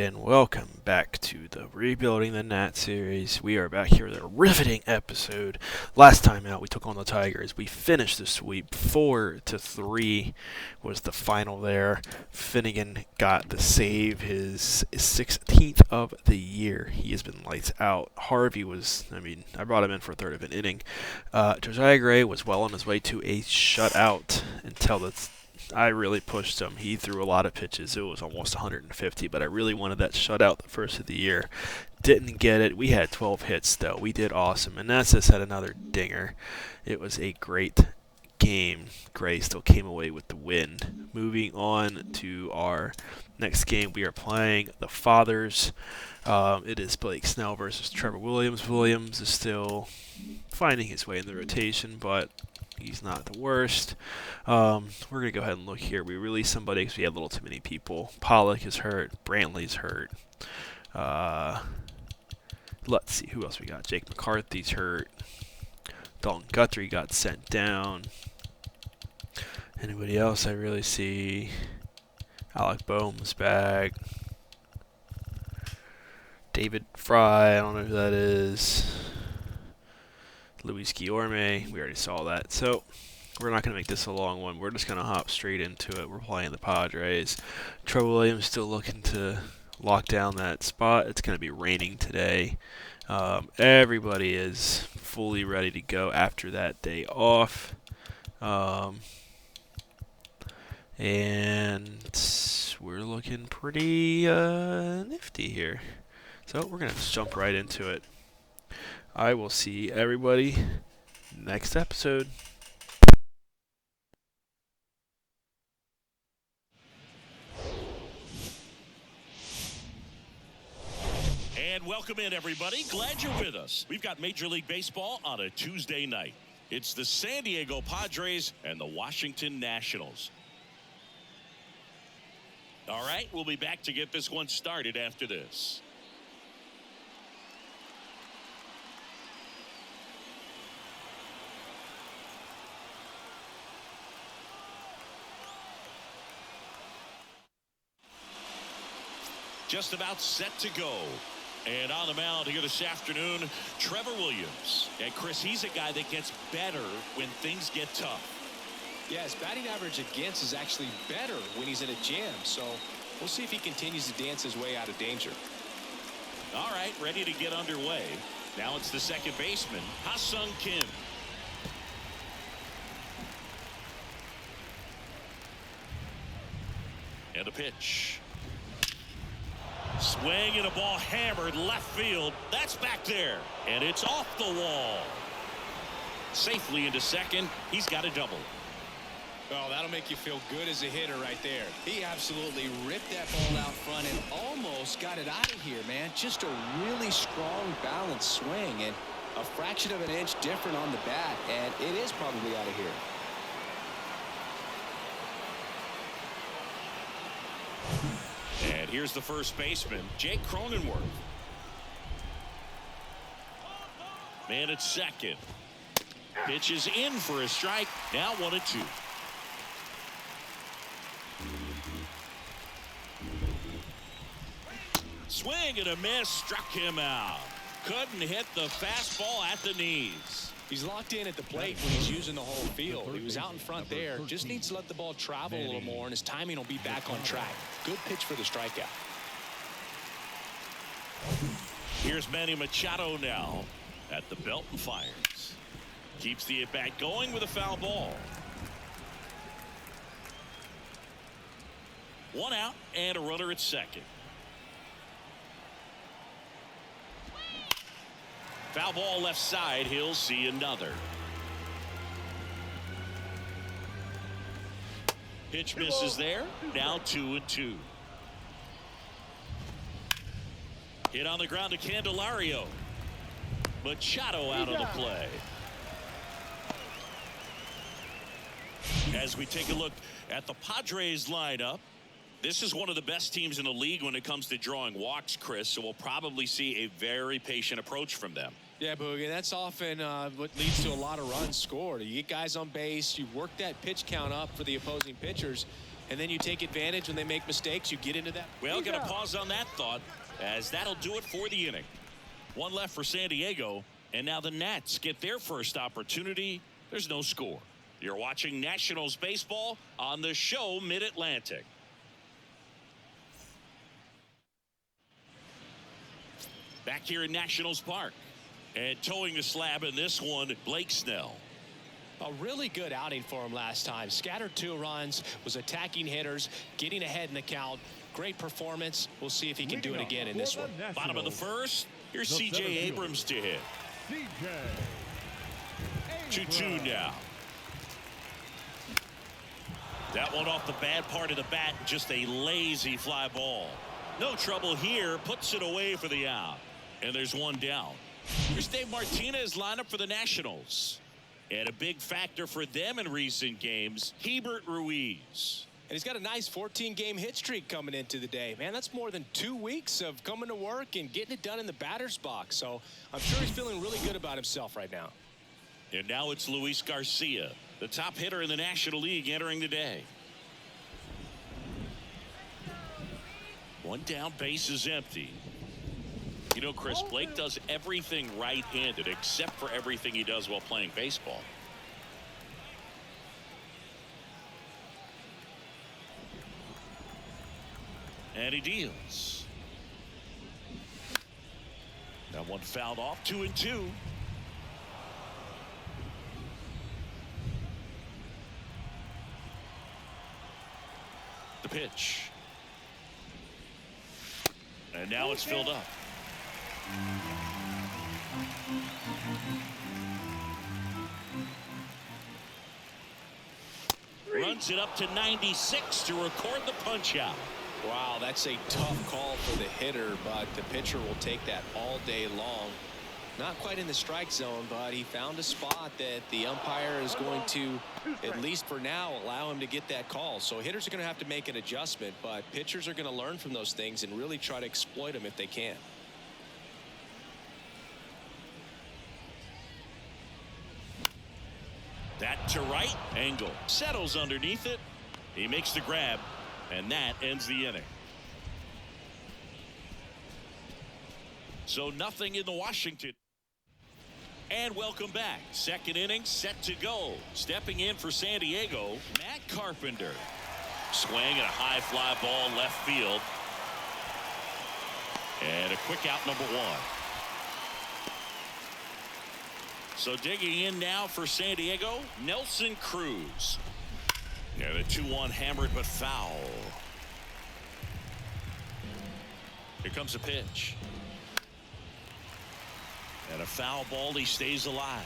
And welcome back to the Rebuilding the Nat series. We are back here with a riveting episode. Last time out, we took on the Tigers. We finished the sweep. 4-3 was the final there. Finnegan got the save, his 16th of the year. He has been lights out. Harvey was, I brought him in for a third of an inning. Josiah Gray was well on his way to a shutout until I really pushed him. He threw a lot of pitches. It was almost 150, but I really wanted that shutout the first of the year. Didn't get it. We had 12 hits, though. We did awesome. And Nessus had another dinger. It was a great game. Gray still came away with the win. Moving on to our next game, we are playing the Fathers. It is Blake Snell versus Trevor Williams. Williams is still finding his way in the rotation, but he's not the worst. We're going to go ahead and look here. We released somebody because we had a little too many people. Pollock is hurt. Brantley's hurt. Let's see who else we got. Jake McCarthy's hurt. Dalton Guthrie got sent down. Anybody else I really see? Alec Boehm's back. David Fry, I don't know who that is. Luis Guillorme, we already saw that. So we're not going to make this a long one. We're just going to hop straight into it. We're playing the Padres. Trevor Williams still looking to lock down that spot. It's going to be raining today. Everybody is fully ready to go after that day off. And we're looking pretty nifty here. So we're going to just jump right into it. I will see everybody next episode. And welcome in, everybody. Glad you're with us. We've got Major League Baseball on a Tuesday night. It's the San Diego Padres and the Washington Nationals. All right, we'll be back to get this one started after this. Just about set to go. And on the mound here this afternoon, Trevor Williams. And Chris, he's a guy that gets better when things get tough. Yeah, his batting average against is actually better when he's in a jam. So we'll see if he continues to dance his way out of danger. All right, ready to get underway. Now it's the second baseman, Ha-Sung Kim. And a pitch. Swing and a ball hammered left field. That's back there. And it's off the wall. Safely into second. He's got a double. Oh, that'll make you feel good as a hitter right there. He absolutely ripped that ball out front and almost got it out of here, man. Just a really strong, balanced swing and a fraction of an inch different on the bat, and it is probably out of here. And here's the first baseman, Jake Cronenworth. Man at second. Pitch is in for a strike. Now 1-2. Swing and a miss. Struck him out. Couldn't hit the fastball at the knees. He's locked in at the plate when he's using the whole field. He was out in front there. Just needs to let the ball travel a little more, and his timing will be back on track. Good pitch for the strikeout. Here's Manny Machado now at the belt and fires. Keeps the at-bat going with a foul ball. One out and a runner at second. Foul ball left side. He'll see another. Pitch misses there. Now 2-2. Hit on the ground to Candelario. Machado out of the play. As we take a look at the Padres lineup, this is one of the best teams in the league when it comes to drawing walks, Chris, so we'll probably see a very patient approach from them. Yeah, Boogie, that's often what leads to a lot of runs scored. You get guys on base, you work that pitch count up for the opposing pitchers, and then you take advantage when they make mistakes. You get into that. Well, going to pause on that thought, as that'll do it for the inning. One left for San Diego, and now the Nats get their first opportunity. There's no score. You're watching Nationals baseball on the show Mid-Atlantic. Back here in Nationals Park, and towing the slab in this one, Blake Snell. A really good outing for him last time. Scattered 2 runs, was attacking hitters, getting ahead in the count. Great performance. We'll see if he can do it again in this one. Bottom of the first. Here's C.J. Abrams to hit. 2-2 now. That one off the bad part of the bat. Just a lazy fly ball. No trouble here. Puts it away for the out. And there's one down. Here's Dave Martinez lineup for the Nationals. And a big factor for them in recent games, Rebirth Ruiz. And he's got a nice 14-game hit streak coming into the day. Man, that's more than 2 weeks of coming to work and getting it done in the batter's box. So I'm sure he's feeling really good about himself right now. And now it's Luis Garcia, the top hitter in the National League, entering the day. One down, base is empty. You know, Chris, Blake does everything right-handed except for everything he does while playing baseball. And he deals. That one fouled off. 2-2. The pitch. And now it's filled up. Runs it up to 96 to record the punch out. Wow, that's a tough call for the hitter, but the pitcher will take that all day long. Not quite in the strike zone, but he found a spot that the umpire is going to, at least for now, allow him to get that call. So hitters are going to have to make an adjustment, but pitchers are going to learn from those things and really try to exploit them if they can. That to right. Angle settles underneath it. He makes the grab, and that ends the inning. So nothing in the Washington. And welcome back. Second inning set to go. Stepping in for San Diego, Matt Carpenter. Swing and a high fly ball left field. And a quick out, number 1. So digging in now for San Diego, Nelson Cruz. And a 2-1 hammered but foul. Here comes a pitch. And a foul ball. He stays alive.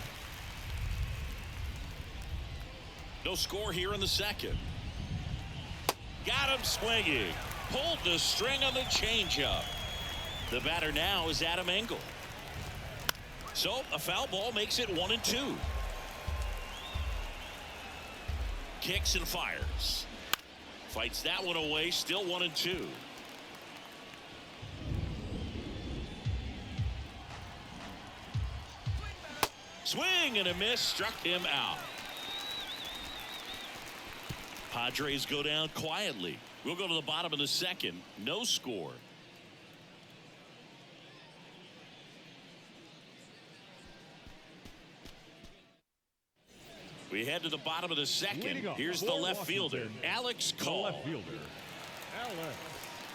No score here in the second. Got him swinging. Pulled the string on the changeup. The batter now is Adam Engel. So a foul ball makes it 1-2. Kicks and fires. Fights that one away. Still 1-2. Swing and a miss. Struck him out. Padres go down quietly. We'll go to the bottom of the second. No score. We head to the bottom of the second. Here's the left fielder, Alex Cole.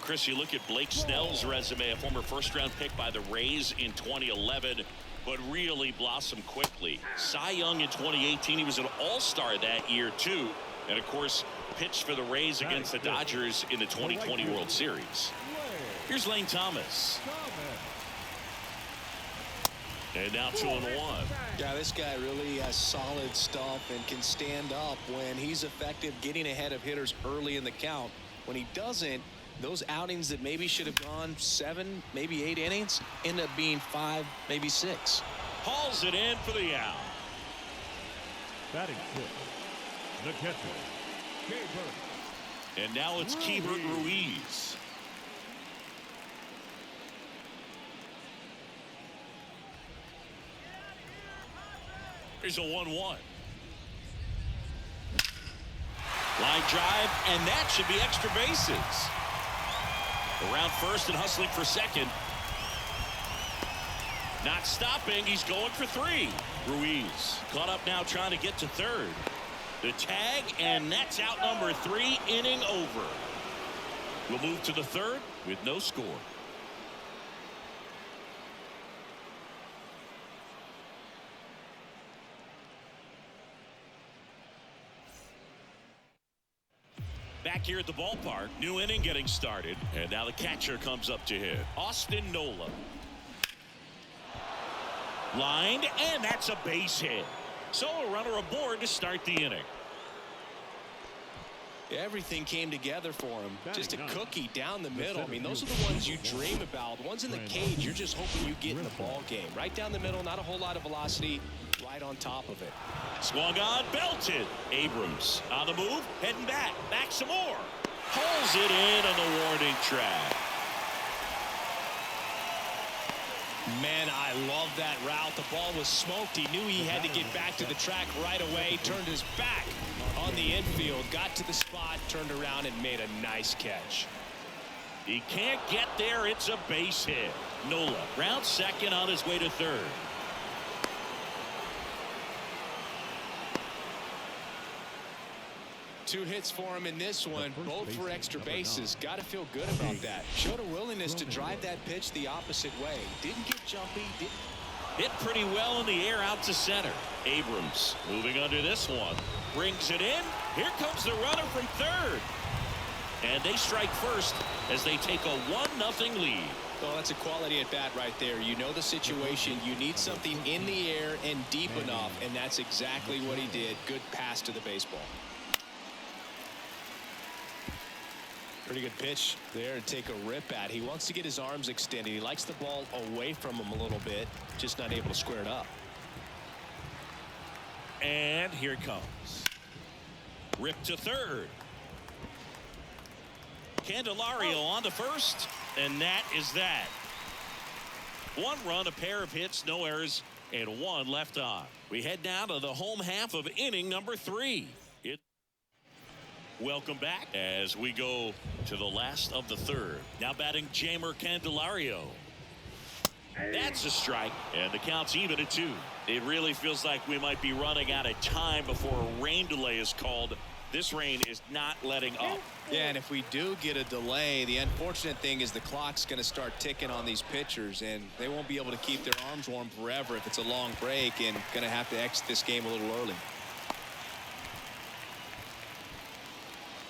Chris, you look at Blake Snell's resume, a former first-round pick by the Rays in 2011, but really blossomed quickly. Cy Young in 2018. He was an all-star that year, too. And, of course, pitched for the Rays against the Dodgers in the 2020 World Series. Here's Lane Thomas. And now 2-1. Yeah, this guy really has solid stuff and can stand up when he's effective getting ahead of hitters early in the count. When he doesn't, those outings that maybe should have gone 7, maybe 8 innings end up being 5, maybe 6. Hauls it in for the out. Batting fifth, the catcher, Rebirth. And now it's Rebirth Ruiz. Here's a 1-1. Line drive, and that should be extra bases. Around first and hustling for second. Not stopping. He's going for 3. Ruiz caught up now trying to get to third. The tag, and that's out number 3, inning over. We'll move to the third with no score. Back here at the ballpark, new inning getting started, and now the catcher comes up to hit. Austin Nola. Lined, and that's a base hit. So a runner aboard to start the inning. Everything came together for him. Just a cookie down the middle. I mean, those are the ones you dream about. The ones in the cage, you're just hoping you get in the ball game. Right down the middle, not a whole lot of velocity, right on top of it. Swung on, belted. Abrams on the move, heading back. Back some more. Pulls it in on the warning track. Man, I love that route. The ball was smoked. He knew he had to get back to the track right away. Turned his back on the infield. Got to the spot, turned around, and made a nice catch. He can't get there. It's a base hit. Nola round second on his way to third. Two hits for him in this one, both for extra bases. Got to feel good about that. Showed a willingness to drive that pitch the opposite way. Didn't get jumpy. Hit pretty well in the air out to center. Abrams moving under this one. Brings it in. Here comes the runner from third. And they strike first as they take a 1-0 lead. Well, that's a quality at bat right there. You know the situation. You need something in the air and deep enough, and that's exactly what he did. Good pass to the baseball. Pretty good pitch there to take a rip at. He wants to get his arms extended. He likes the ball away from him a little bit, just not able to square it up. And here it comes. Rip to third. Candelario on to first, and that is that. 1 run, a pair of hits, no errors, and 1 left on. We head down to the home half of inning number 3. Welcome back as we go to the last of the third. Now batting Jeimer Candelario. That's a strike, and the count's even at 2. It really feels like we might be running out of time before a rain delay is called. This rain is not letting up. Yeah, and if we do get a delay, the unfortunate thing is the clock's going to start ticking on these pitchers, and they won't be able to keep their arms warm forever if it's a long break, and going to have to exit this game a little early.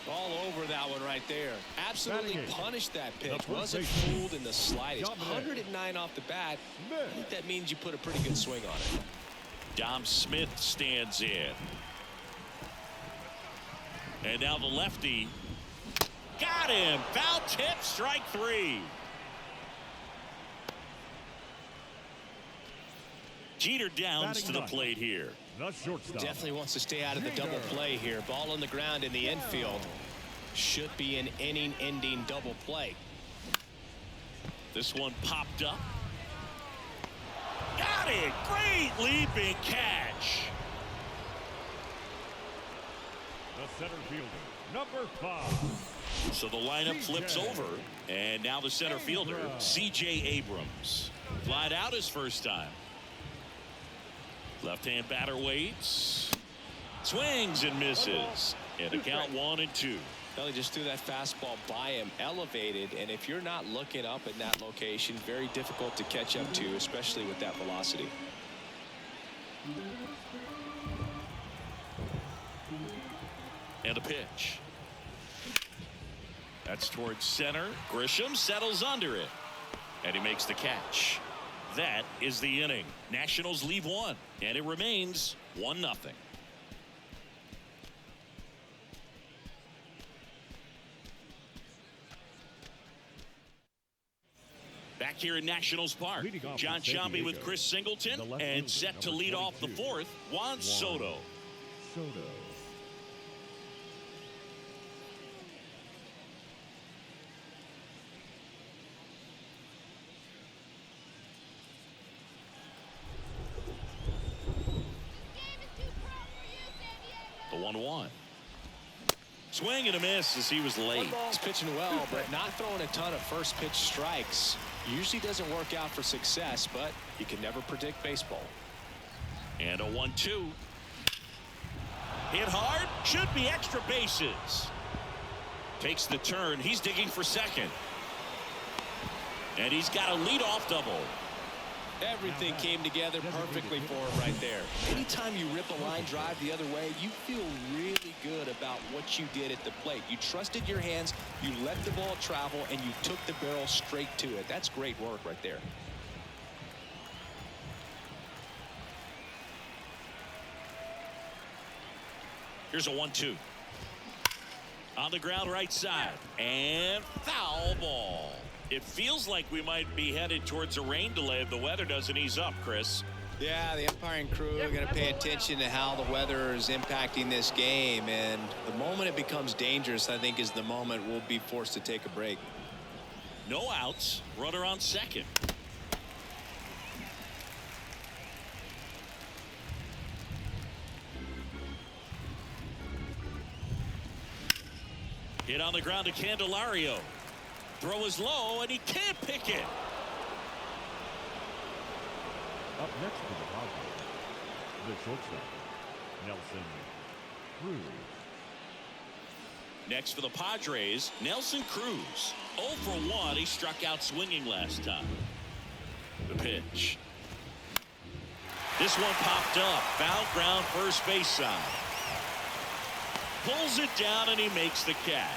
All over that one right there. Absolutely punished that pitch. Wasn't fooled in the slightest. 109 off the bat. I think that means you put a pretty good swing on it. Dom Smith stands in. And now the lefty. Got him. Foul tip, strike 3. Jeter downs to the plate here. Definitely wants to stay out of the double play here. Ball on the ground in the infield. Should be an inning-ending double play. This one popped up. Got it. Great leaping catch. The center fielder, number 5. So the lineup flips over, and now the center fielder, C.J. Abrams. Flied out his first time. Left-hand batter waits. Swings and misses. And the count 1-2. Well, he just threw that fastball by him, elevated, and if you're not looking up in that location, very difficult to catch up to, especially with that velocity. And a pitch. That's towards center. Grisham settles under it. And he makes the catch. That is the inning. Nationals leave 1. And it remains 1-0. Back here in Nationals Park, John Sciambi with Chris Singleton, and set to lead off the 4th, Juan Soto. The 1-1. Swing and a miss as he was late. He's pitching well, but not throwing a ton of first pitch strikes. Usually doesn't work out for success, but you can never predict baseball. And a 1-2. Hit hard. Should be extra bases. Takes the turn. He's digging for second. And he's got a leadoff double. Everything came together perfectly for him right there. Anytime you rip a line drive the other way, you feel really good about what you did at the plate. You trusted your hands, you let the ball travel, and you took the barrel straight to it. That's great work right there. Here's a 1-2. On the ground right side. And foul ball. It feels like we might be headed towards a rain delay if the weather doesn't ease up, Chris. Yeah, the umpiring crew are going to pay attention to how the weather is impacting this game. And the moment it becomes dangerous, I think, is the moment we'll be forced to take a break. No outs. Runner on second. Hit on the ground to Candelario. Throw is low, and he can't pick it. Up next to the Padres, the shortstop, Nelson Cruz. Next for the Padres, Nelson Cruz. 0 for 1. He struck out swinging last time. The pitch. This one popped up. Foul ground first base side. Pulls it down, and he makes the catch.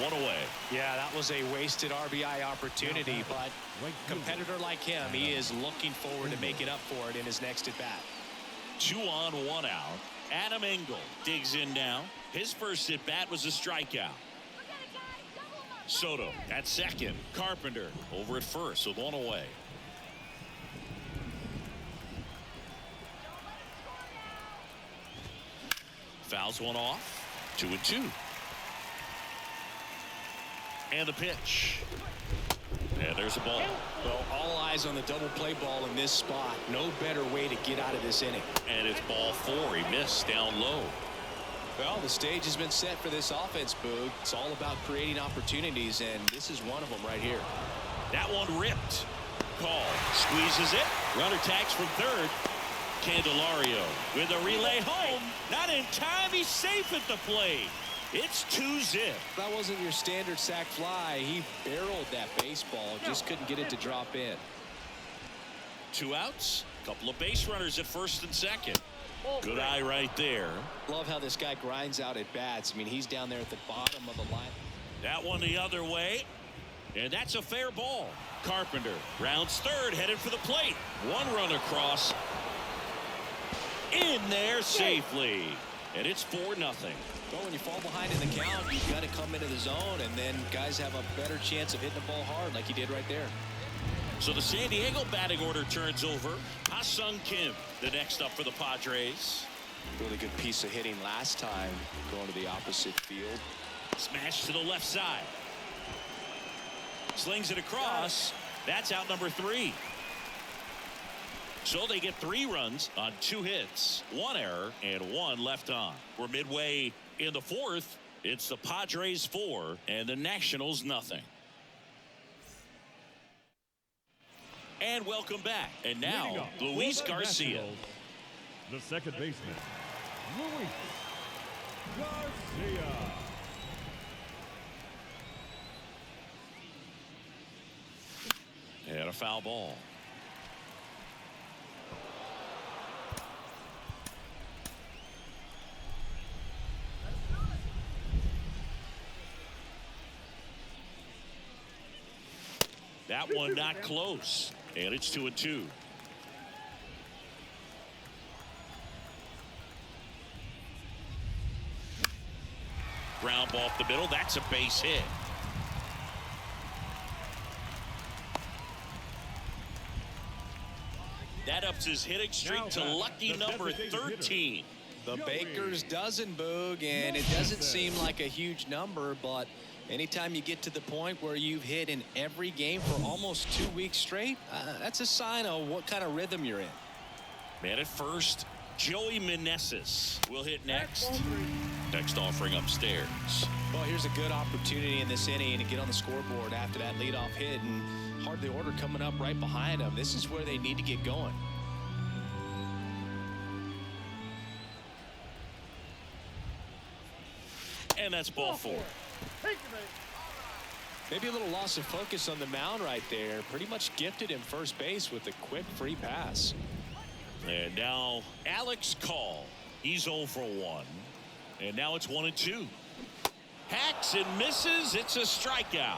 One away. Yeah, that was a wasted RBI opportunity, but a competitor like him, he is looking forward to making up for it in his next at bat. 2 on, 1 out. Adam Engel digs in now. His first at bat was a strikeout. Soto at second. Carpenter over at first with 1 away. Fouls one off. 2-2. And the pitch. And there's a ball. Well, all eyes on the double play ball in this spot. No better way to get out of this inning. And it's ball 4. He missed down low. Well, the stage has been set for this offense, Boog. It's all about creating opportunities, and this is one of them right here. That one ripped. Call. Squeezes it. Runner tags from third. Candelario with a relay home. Not in time. He's safe at the plate. It's 2-zip. That wasn't your standard sac fly. He barreled that baseball. Just couldn't get it to drop in. 2 outs. Couple of base runners at first and second. Good eye right there. Love how this guy grinds out at bats. I mean, he's down there at the bottom of the line. That one the other way. And that's a fair ball. Carpenter rounds third, headed for the plate. 1 run across. In there safely. And it's 4-0. Well, when you fall behind in the count, you've got to come into the zone, and then guys have a better chance of hitting the ball hard like he did right there. So the San Diego batting order turns over. Ha-Sung Kim, the next up for the Padres. Really good piece of hitting last time, going to the opposite field. Smash to the left side. Slings it across. That's out number 3. So they get 3 runs on 2 hits, 1 error, and 1 left on. We're midway in the 4th. It's the Padres 4 and the Nationals nothing. And welcome back. And now, Luis Garcia. The second baseman, Luis Garcia. And a foul ball. That one not close. And it's 2-2. Ground ball up the middle. That's a base hit. That ups his hitting streak to lucky number 13. The Baker's dozen, Boog, and it doesn't seem like a huge number, but anytime you get to the point where you've hit in every game for almost 2 weeks straight, that's a sign of what kind of rhythm you're in. Man at first, Joey Meneses will hit next. Next offering upstairs. Well, here's a good opportunity in this inning to get on the scoreboard after that leadoff hit, and hardly order coming up right behind them. This is where they need to get going. And that's ball 4. Maybe a little loss of focus on the mound right there. Pretty much gifted him first base with a quick free pass. And now Alex Call. He's 0 for 1. And now it's 1-2. Hacks and misses. It's a strikeout.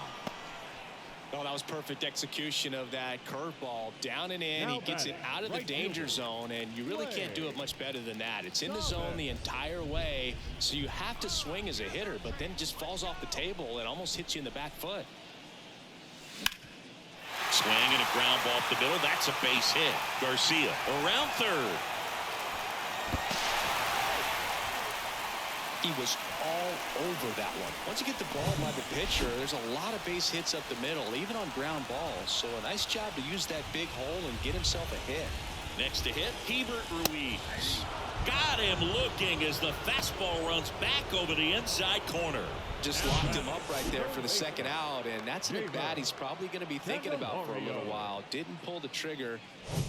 Oh, that was perfect execution of that curveball. Down and in. He gets it out of the danger zone, and you really can't do it much better than that. It's in the zone the entire way, so you have to swing as a hitter, but then it just falls off the table and almost hits you in the back foot. Swing and a ground ball up the middle. That's a base hit. Garcia around third. He was all over that one. Once you get the ball by the pitcher, there's a lot of base hits up the middle, even on ground balls. So a nice job to use that big hole and get himself a hit. Next to hit, Hebert Ruiz. Got him looking as the fastball runs back over the inside corner. Just locked him up right there for the second out, and that's an at-bat he's probably going to be thinking about for a little while. Didn't pull the trigger.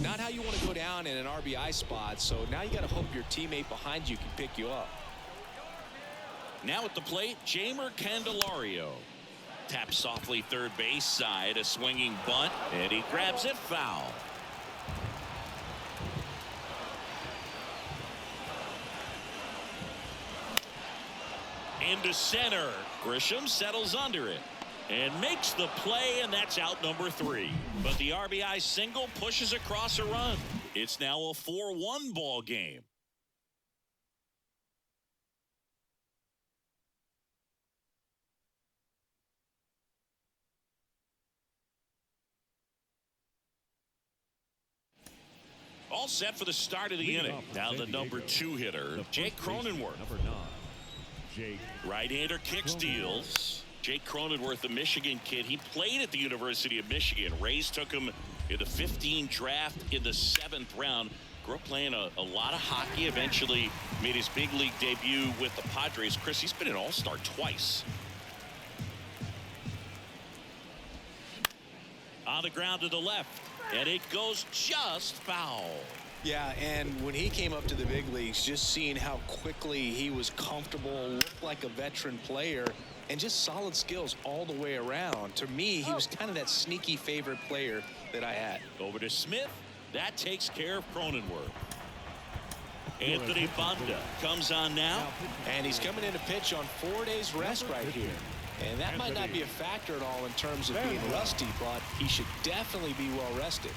Not how you want to go down in an RBI spot, so now you got to hope your teammate behind you can pick you up. Now at the plate, Jamer Candelario. Taps softly third base side, a swinging bunt, and he grabs it foul. Into center. Grisham settles under it and makes the play, and that's out number 3. But the RBI single pushes across a run. It's now a 4-1 ball game. All set for the start of the inning. Now the number 2 hitter, Jake Cronenworth. Number 9, Jake. Right-hander kick steals. Jake Cronenworth, the Michigan kid. He played at the University of Michigan. Rays took him in the 15 draft in the 7th round. Grew up playing a lot of hockey. Eventually made his big league debut with the Padres. Chris, he's been an all-star twice. On the ground to the left. And it goes just foul. Yeah, and when he came up to the big leagues, just seeing how quickly he was comfortable, looked like a veteran player, and just solid skills all the way around. To me, he was kind of that sneaky favorite player that I had. Over to Smith. That takes care of Cronenworth. Anthony Banda comes on now. And he's coming in to pitch on 4 days rest right here. And that might not be a factor at all in terms of being rusty, but he should definitely be well rested.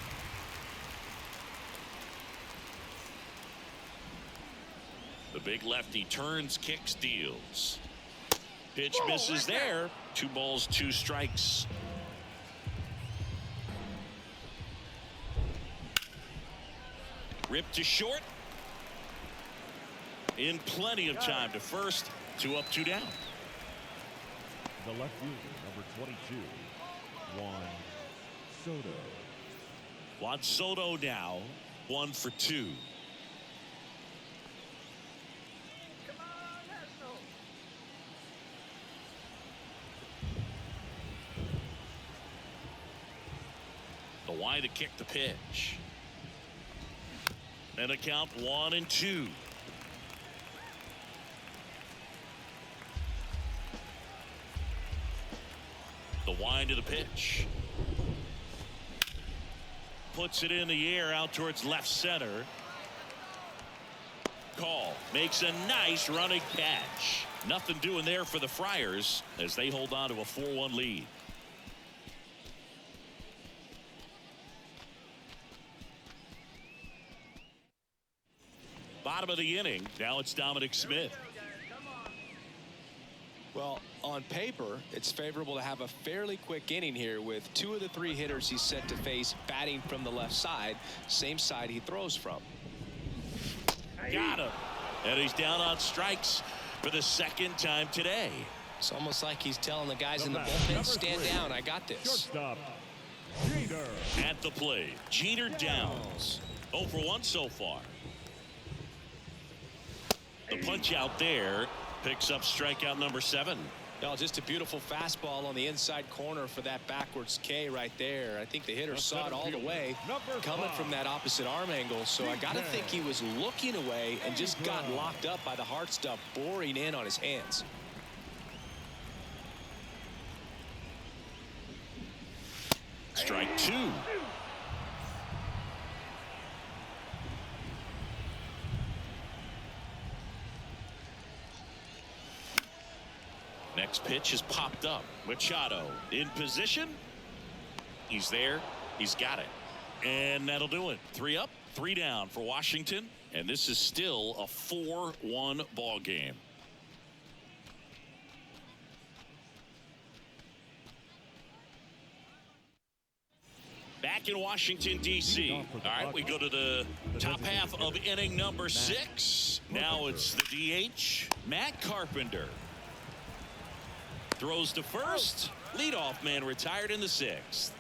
The big lefty turns, kicks, deals. Pitch misses there. 2 balls, 2 strikes. Rip to short. In plenty of time to first. 2 up, 2 down. The left fielder, number 22, Juan Soto. Juan Soto now 1 for 2. The wide to kick the pitch. And a count 1-2. The wind of the pitch. Puts it in the air out towards left center. Call makes a nice running catch. Nothing doing there for the Friars as they hold on to a 4-1 lead. Bottom of the inning. Now it's Dominic Smith. Well, on paper, it's favorable to have a fairly quick inning here with 2 of the 3 hitters he's set to face batting from the left side, same side he throws from. Got him. And he's down on strikes for the 2nd time today. It's almost like he's telling the guys in the bullpen, stand down, I got this. Shortstop, Jeter. At the plate, Jeter Downs. 0 for 1 so far. The punch out there. Picks up strikeout number 7. No, just a beautiful fastball on the inside corner for that backwards K right there. I think the hitter saw it all the way coming from that opposite arm angle. So I got to think he was looking away and just got locked up by the hard stuff boring in on his hands. Strike 2. Next pitch is popped up. Machado in position. He's there. He's got it. And that'll do it. 3 up, 3 down for Washington. And this is still a 4-1 ball game. Back in Washington, D.C. All right, we go to the top half of inning number 6. Now it's the DH, Matt Carpenter. Throws to first. Leadoff man retired in the 6th.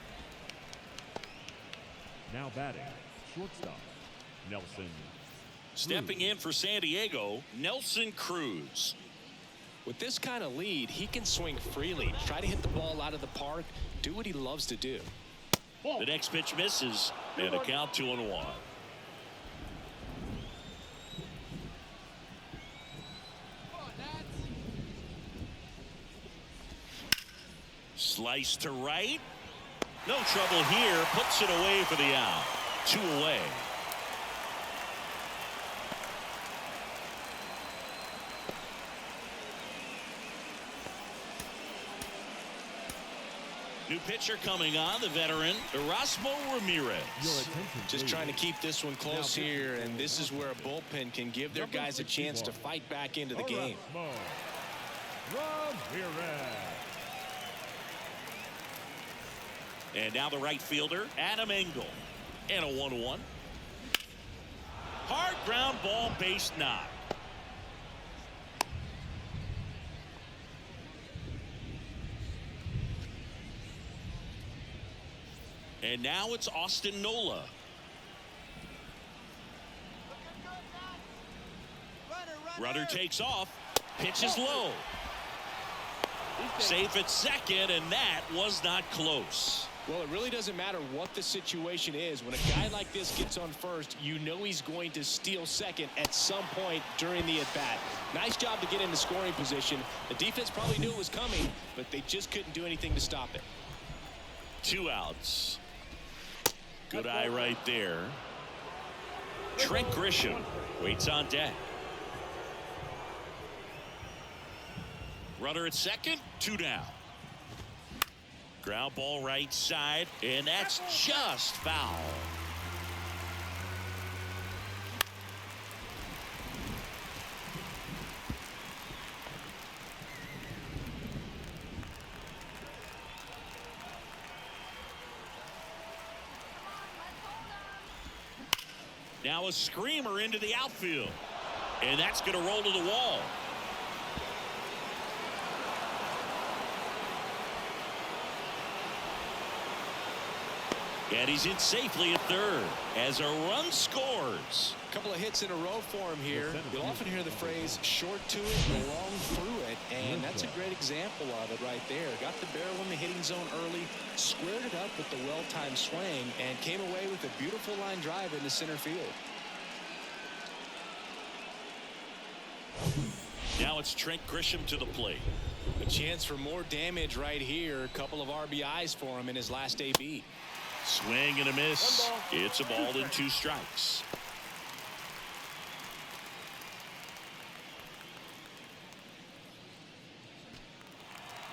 Now batting, shortstop, Nelson. Stepping in for San Diego, Nelson Cruz. With this kind of lead, he can swing freely, try to hit the ball out of the park, do what he loves to do. The next pitch misses, and a count 2-1. Slice to right. No trouble here. Puts it away for the out. 2 away. New pitcher coming on, the veteran, Erasmo Ramirez. Just trying to keep this one close here, and this is where a bullpen can give their guys a chance to fight back into the game. And now the right fielder, Adam Engel. And a 1-1. Hard ground ball, base knock. And now it's Austin Nola. Runner takes off. Pitch is low. Safe at second, and that was not close. Well, it really doesn't matter what the situation is. When a guy like this gets on first, you know he's going to steal second at some point during the at-bat. Nice job to get into scoring position. The defense probably knew it was coming, but they just couldn't do anything to stop it. 2 outs. Good eye right there. Trent Grisham waits on deck. Runner at second, 2 down. Ground ball right side, and that's just foul. Now a screamer into the outfield, and that's going to roll to the wall. And he's in safely at third as a run scores. A couple of hits in a row for him here. You'll often hear the phrase short to it and long through it, and that's a great example of it right there. Got the barrel in the hitting zone early, squared it up with the well-timed swing, and came away with a beautiful line drive into center field. Now it's Trent Grisham to the plate. A chance for more damage right here. A couple of RBIs for him in his last AB. Swing and a miss. It's a ball and 2 strikes.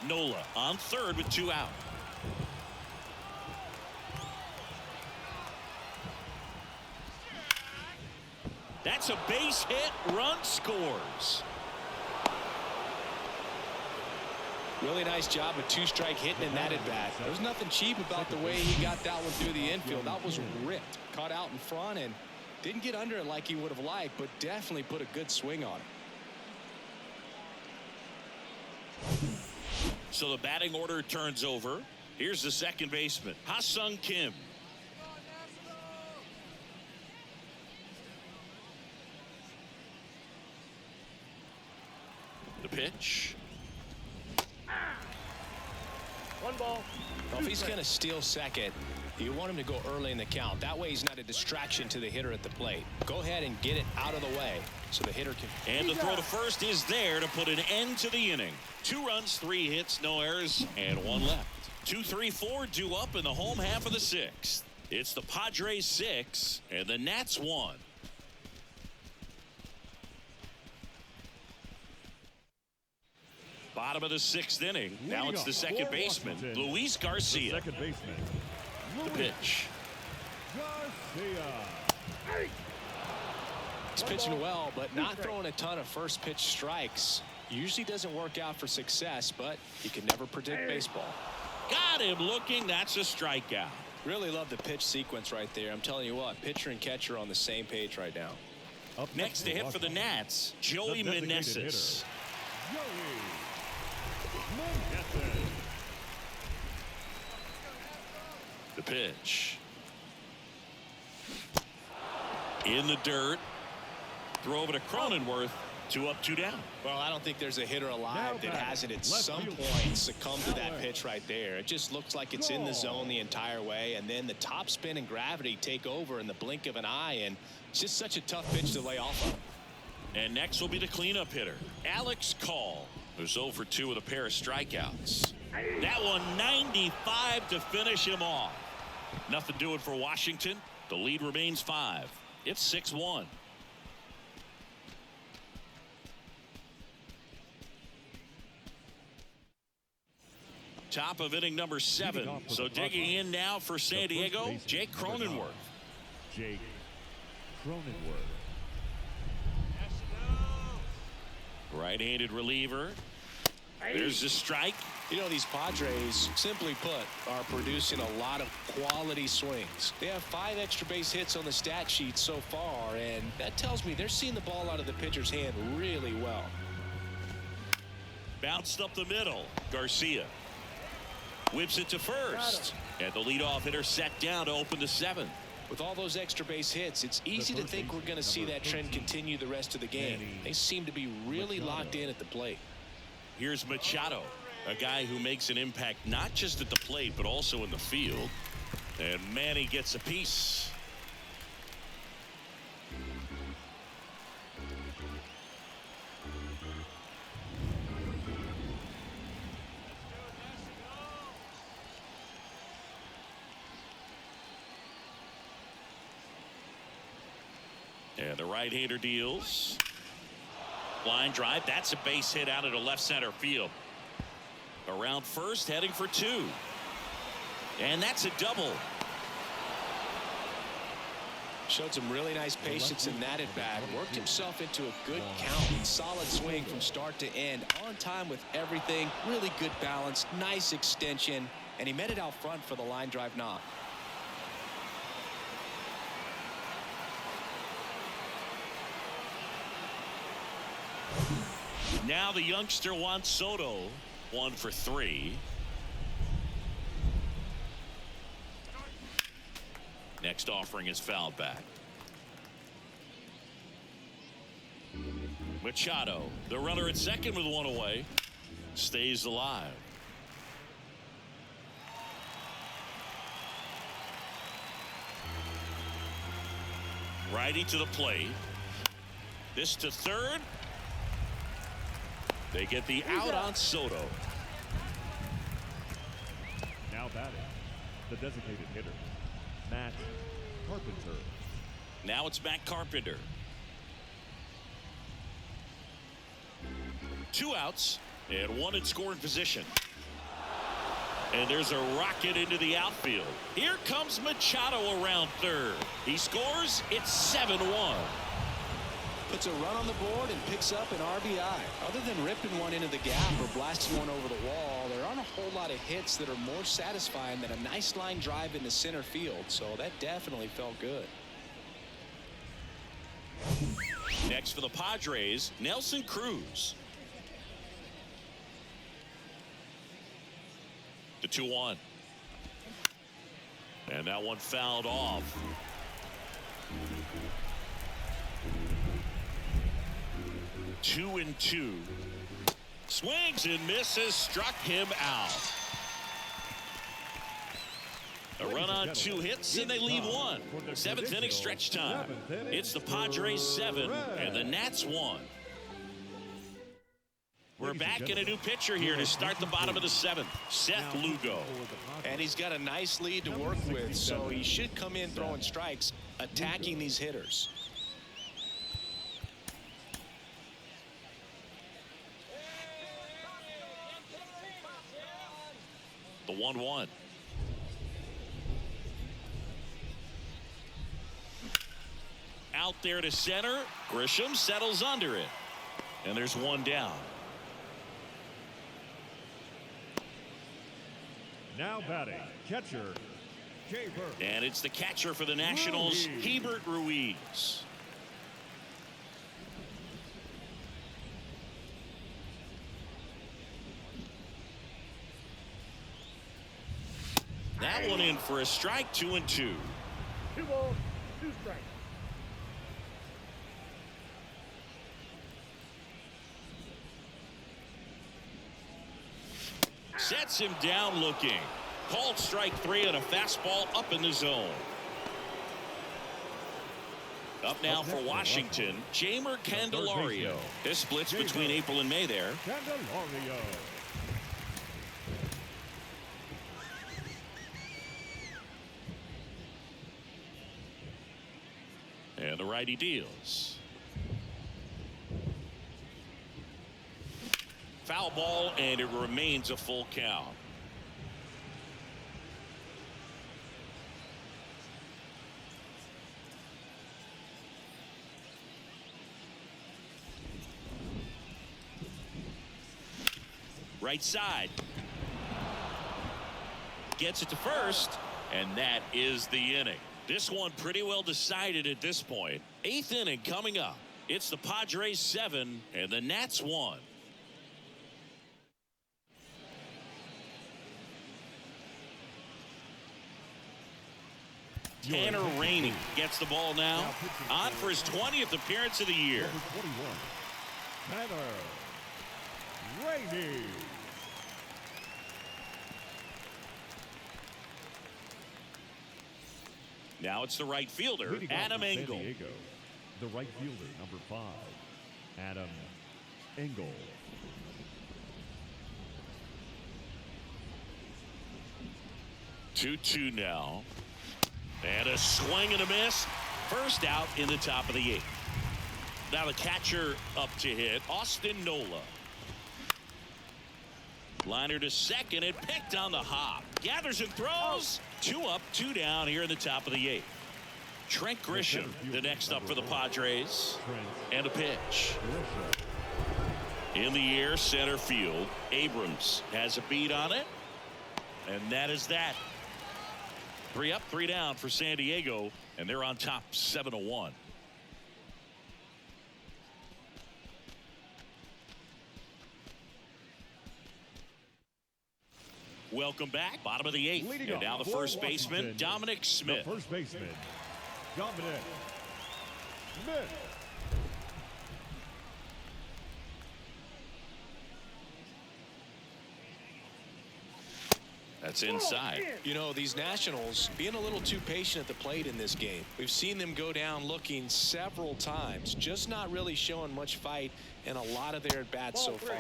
Nola on third with 2 out. That's a base hit. Run scores. Really nice job of 2-strike hitting in that at bat. There's nothing cheap about the way he got that one through the infield. That was ripped. Caught out in front and didn't get under it like he would have liked, but definitely put a good swing on it. So the batting order turns over. Here's the second baseman, Ha-Sung Kim. The The pitch. One ball. Well, if he's going to steal second, you want him to go early in the count. That way he's not a distraction to the hitter at the plate. Go ahead and get it out of the way so the hitter can. And the throw to first is there to put an end to the inning. 2 runs, 3 hits, no errors, and 1 left. 2, 3, 4 due up in the home half of the 6th. It's the Padres 6 and the Nats 1. Bottom of the 6th inning. Now it's the second baseman, Luis Garcia. Second baseman. The pitch. Garcia. He's pitching well, but not throwing a ton of first pitch strikes. Usually doesn't work out for success, but you can never predict baseball. Got him looking. That's a strikeout. Really love the pitch sequence right there. I'm telling you what, pitcher and catcher are on the same page right now. Up Next to hit for the Nats, Joey Meneses. The pitch. In the dirt. Throw over to Cronenworth. 2 up, 2 down. Well, I don't think there's a hitter alive that hasn't at some point succumbed to that pitch right there. It just looks like it's in the zone the entire way, and then the top spin and gravity take over in the blink of an eye, and it's just such a tough pitch to lay off of. And next will be the cleanup hitter, Alex Call, who's 0 for 2 with a pair of strikeouts. That one 95 to finish him off. Nothing doing for Washington. The lead remains 5. It's 6-1. Top of inning number 7. So digging in now for San Diego, Jake Cronenworth. Jake Cronenworth. Right-handed reliever. There's the strike. You know, these Padres, simply put, are producing a lot of quality swings. They have 5 extra base hits on the stat sheet so far, and that tells me they're seeing the ball out of the pitcher's hand really well. Bounced up the middle. Garcia whips it to first. And the leadoff hitter set down to open the 7th. With all those extra base hits, it's easy to think we're going to see that trend continue the rest of the game. They seem to be really locked in at the plate. Here's Machado, a guy who makes an impact not just at the plate but also in the field. And Manny gets a piece. And the right-hander deals. Line drive. That's a base hit out into left center field. Around first, heading for 2. And that's a double. Showed some really nice patience in that at bat. Worked himself into a good count. Solid swing from start to end. On time with everything. Really good balance. Nice extension. And he met it out front for the line drive knock. Now the youngster Juan Soto, 1 for 3. Next offering is fouled back. Machado, the runner at second with 1 away, stays alive. Righty to the plate. This to third. They get the out on Soto. Now batting, the designated hitter, Matt Carpenter. Now it's Matt Carpenter. 2 outs and 1 in scoring position. And there's a rocket into the outfield. Here comes Machado around third. He scores. It's 7-1. Puts a run on the board and picks up an RBI. Other than ripping one into the gap or blasting one over the wall, there aren't a whole lot of hits that are more satisfying than a nice line drive into center field. So that definitely felt good. Next for the Padres, Nelson Cruz. The 2-1. And that one fouled off. Two and 2. Swings and misses, struck him out. A run on 2 hits, and they leave 1. 7th inning stretch time. It's the Padres 7 and the Nats 1. We're back in a new pitcher here to start the bottom of the 7th, Seth Lugo. And he's got a nice lead to work with, so he should come in throwing strikes, attacking these hitters. The 1-1. Out there to center. Grisham settles under it. And there's 1 down. Now batting, catcher, Rebirth. And it's the catcher for the Nationals, Rebirth Ruiz. That one in for a strike, 2-2. 2 balls, 2 strikes. Sets him down looking. Called strike 3 on a fastball up in the zone. Up now for Washington, Jeimer Candelario. This splits between April and May there. Candelario. And the righty deals. Foul ball, and it remains a full count. Right side. Gets it to first, and that is the inning. This one pretty well decided at this point. 8th inning coming up. It's the Padres 7 and the Nats 1. Tanner Rainey gets the ball now. On for his 20th appearance of the year. Number 21, Tanner Rainey. Now it's the right fielder, Leading off Adam for San Engel. Diego, the right fielder, number 5, Adam Engel. Two now. And a swing and a miss. First out in the top of the 8th. Now the catcher up to hit, Austin Nola. Liner to second and picked on the hop. Gathers and throws. 2 up, 2 down here in the top of the 8th. Trent Grisham, the next up for the Padres. And a pitch. In the air, center field. Abrams has a beat on it. And that is that. 3 up, 3 down for San Diego, and they're on top 7-1. Welcome back. Bottom of the 8th. Leading And now the first baseman, Washington, Dominic Smith. The first baseman, Dominic Smith. That's inside. You know, these Nationals being a little too patient at the plate in this game. We've seen them go down looking several times, just not really showing much fight in a lot of their at-bats so far.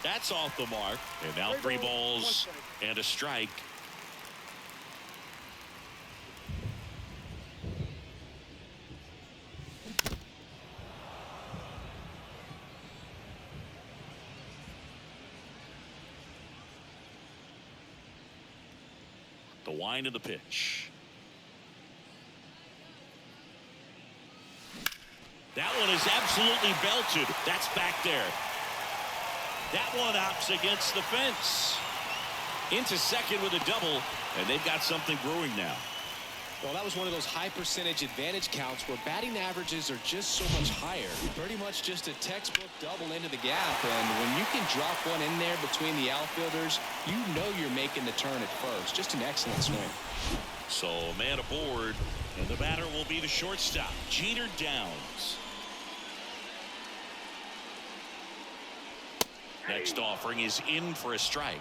That's off the mark. And now 3 balls and a strike. The wind of the pitch. That one is absolutely belted. That's back there. That one hops against the fence. Into second with a double, and they've got something brewing now. Well, that was one of those high percentage advantage counts where batting averages are just so much higher. Pretty much just a textbook double into the gap. And when you can drop one in there between the outfielders, you know you're making the turn at first. Just an excellent swing. So a man aboard, and the batter will be the shortstop, Jeter Downs. Next offering is in for a strike.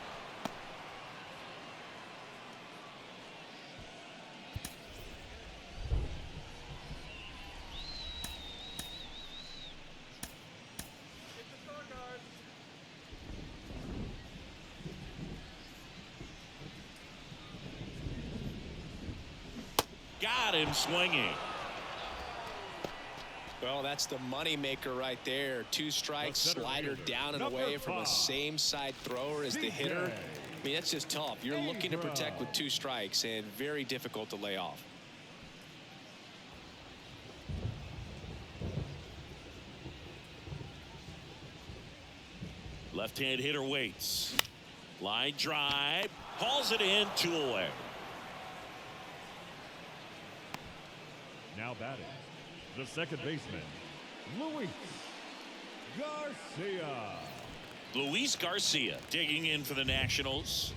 Got him swinging. Well, that's the money maker right there. 2 strikes, slider down and away from a same side thrower as the hitter. I mean, that's just tough. You're looking to protect with 2 strikes and very difficult to lay off. Left-hand hitter waits. Line drive. Hauls it in, 2 away. Now batting, the second baseman, Luis Garcia. Luis Garcia digging in for the Nationals.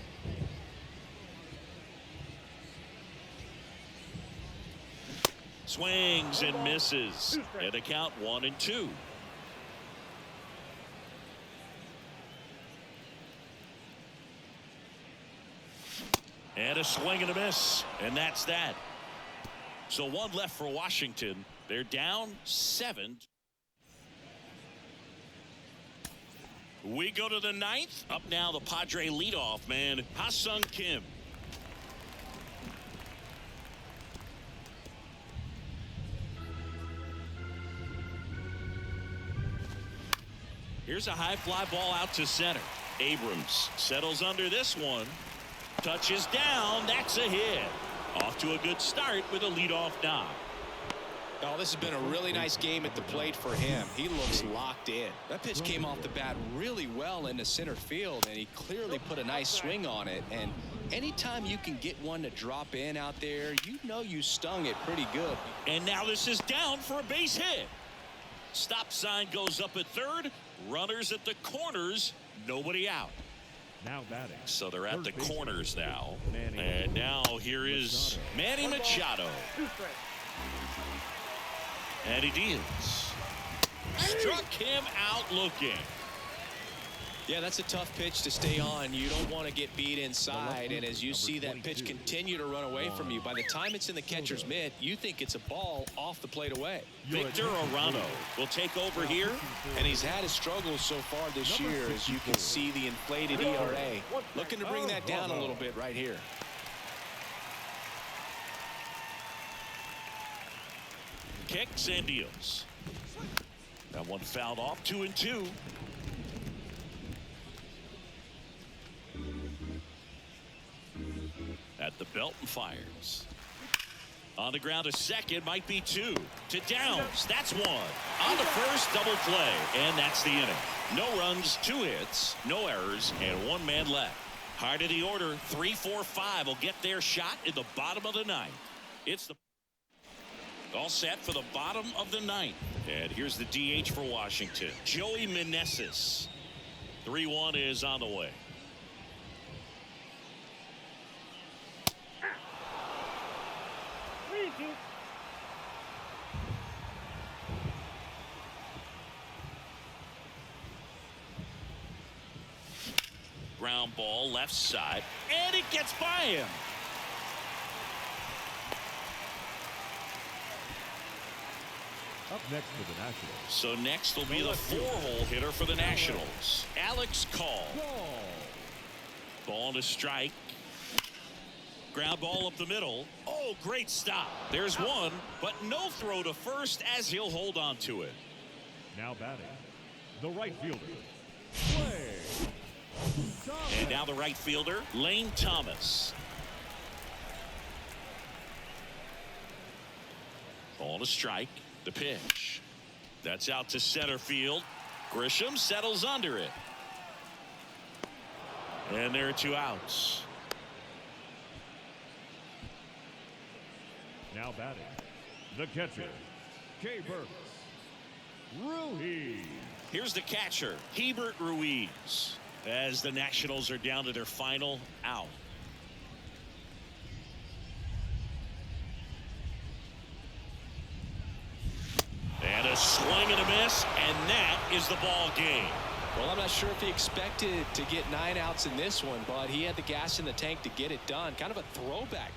Swings and misses. And the count 1-2. And a swing and a miss. And that's that. So 1 left for Washington. They're down 7. We go to the 9th. Up now the Padre leadoff man, Ha-Sung Kim. Here's a high fly ball out to center. Abrams settles under this one. Touches down. That's a hit. Off to a good start with a leadoff knock. Oh, this has been a really nice game at the plate for him. He looks locked in. That pitch came off the bat really well into center field, and he clearly put a nice swing on it. And anytime you can get one to drop in out there, you know you stung it pretty good. And now this is down for a base hit. Stop sign goes up at third. Runners at the corners. Nobody out. Now batting. So they're at the Third corners now. Manny And now here is Manny Machado. 2 strikes. And he deals. Struck him out looking. Yeah, that's a tough pitch to stay on. You don't want to get beat inside, and as you see that pitch continue to run away from you, by the time it's in the catcher's mitt, you think it's a ball off the plate away. Victor Arano will take over here. And he's had his struggles so far this year, as you can see the inflated ERA. Looking to bring that down a little bit right here. Kicks and deals. That one fouled off. 2-2. At the belt and fires. On the ground to second, might be 2. To Downs, that's 1. On the first, double play, and that's the inning. No runs, 2 hits, no errors, and 1 man left. Hard of the order, 3, 4, 5 will get their shot in the bottom of the 9th. It's the all set for the bottom of the 9th. And here's the DH for Washington, Joey Meneses. 3-1 is on the way. Ground ball left side, and it gets by him. Up next for the Nationals. So next will be the 4-hole hitter for the Nationals, Alex Call. Ball to strike. Ground ball up the middle. Oh, great stop. There's one, but no throw to first as he'll hold on to it. Now batting, the right fielder, Blake. And now the right fielder, Lane Thomas. Ball to strike. The pitch. That's out to center field. Grisham settles under it. And there are 2 outs. Now batting, the catcher, Rebirth Ruiz. Here's the catcher, Hebert Ruiz, as the Nationals are down to their final out. And a swing and a miss, and that is the ball game. Well, I'm not sure if he expected to get 9 outs in this one, but he had the gas in the tank to get it done. Kind of a throwback